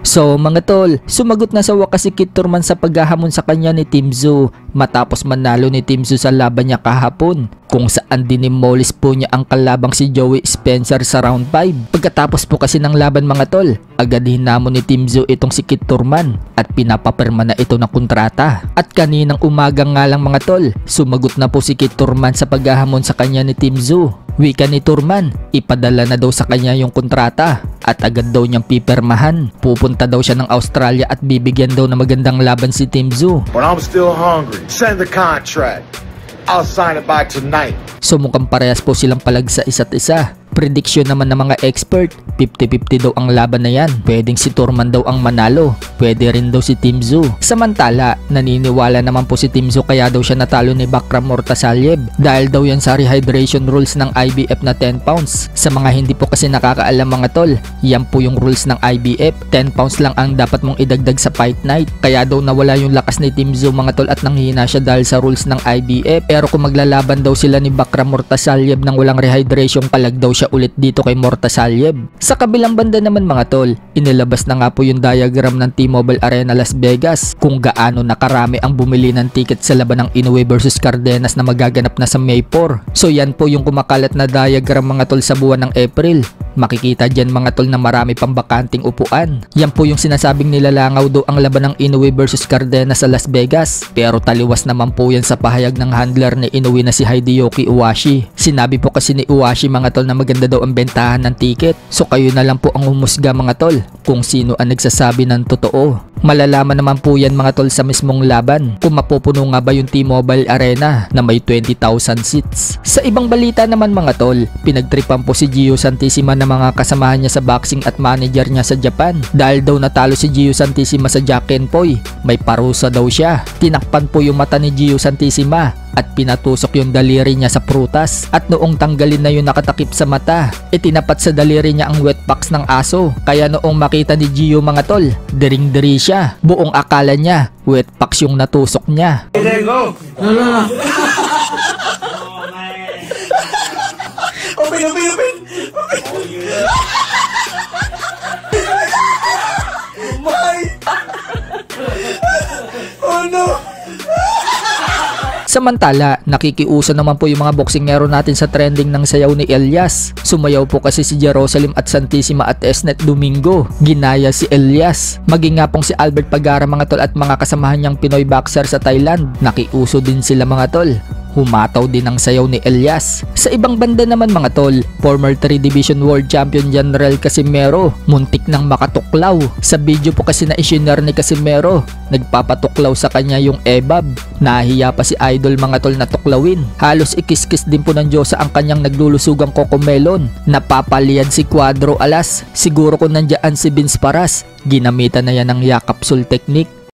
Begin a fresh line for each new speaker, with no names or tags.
So mga tol, sumagot na sa wakas si Kit Thurman sa paghahamon sa kanya ni Team Zoo matapos manalo ni Team Zoo sa laban niya kahapon, kung saan dinimolis po niya ang kalabang si Joey Spencer sa round 5. Pagkatapos po kasi ng laban mga tol, agad hinamon ni Team Zoo itong si Kit Thurman at pinapapirma na ito ng kontrata. At kaninang umaga nga lang mga tol, sumagot na po si Kit Thurman sa paghahamon sa kanya ni Team Zoo. Wika ni Thurman, ipadala na daw sa kanya yung kontrata at agad daw niyang pipirmahan. Pupunta daw siya ng Australia at bibigyan daw na magandang laban si Team Zoo.
But I'm still hungry. Send the contract. I'll sign it by tonight.
So mukhang parehas po silang palag sa isa't isa. Prediction naman ng mga expert, 50-50 daw ang laban na yan. Pwedeng si Thurman daw ang manalo, pwede rin daw si Team Zoo. Samantala, naniniwala naman po si Team Zoo kaya daw siya natalo ni Bakram Murtasalyev dahil daw yan sa rehydration rules ng IBF na 10 pounds. Sa mga hindi po kasi nakakaalam mga tol, yan po yung rules ng IBF. 10 pounds lang ang dapat mong idagdag sa fight night. Kaya daw nawala yung lakas ni Team Zoo mga tol at nanghina siya dahil sa rules ng IBF. Pero kung maglalaban daw sila ni Bakram Murtasalyev nang walang rehydration, palag daw siya ulit dito kay Murtasalyev. Sa kabilang banda naman mga tol, inilabas na nga po yung diagram ng T-Mobile Arena Las Vegas kung gaano nakarami ang bumili ng ticket sa laban ng Inoue versus Cardenas na magaganap na sa May 4. So yan po yung kumakalat na diagram mga tol sa buwan ng April. Makikita dyan mga tol na marami pang bakanting upuan. Yan po yung sinasabing nilalangaw daw ang laban ng Inoue versus Cardenas sa Las Vegas. Pero taliwas naman po yan sa pahayag ng handler ni Inoue na si Hideyoki Iwashi. Sinabi po kasi ni Iwashi mga tol na maganda daw ang bentahan ng ticket. So kayo na lang po ang humusga mga tol kung sino ang nagsasabi ng totoo. Malalaman naman po yan mga tol sa mismong laban kung mapupuno nga ba yung T-Mobile Arena na may 20,000 seats. Sa ibang balita naman mga tol, pinagtripan po si Gio Santissima ng mga kasamahan niya sa boxing at manager niya sa Japan dahil daw natalo si Gio Santissima sa Jack Kenpoy. May parusa daw siya. Tinakpan po yung mata ni Gio Santissima at pinatusok yung daliri niya sa prutas at noong tanggalin na yung nakatakip sa mata, itinapat sa daliri niya ang wet box ng aso. Kaya noong makita ni Gio mga tol, dering-deri siya. Buong akala niya, wet box yung natusok niya.
There you go.
No.
Open. Oh no.
Samantala, nakikiuso naman po yung mga boksingero natin sa trending ng sayaw ni Elias. Sumayaw po kasi si Jerusalem at Santissima at Esnet Domingo. Ginaya si Elias. Maging nga pong si Albert Pagara mga tol at mga kasamahan niyang Pinoy boxer sa Thailand. Nakiuso din sila mga tol. Humataw din ang sayaw ni Elias. Sa ibang banda naman mga tol, former 3 Division World Champion General Casimero muntik nang makatuklaw. Sa video po kasi na isinare ni Casimero, nagpapatuklaw sa kanya yung ebab. Nahiya pa si Idol mga tol na tuklawin. Halos ikiskis din po ng Diyosa ang kanyang naglulusugang Cocomelon. Napapaliyad si Cuadro Alas. Siguro kung nandiyan si Vince Paras, ginamitan na yan ng yakapsul technique.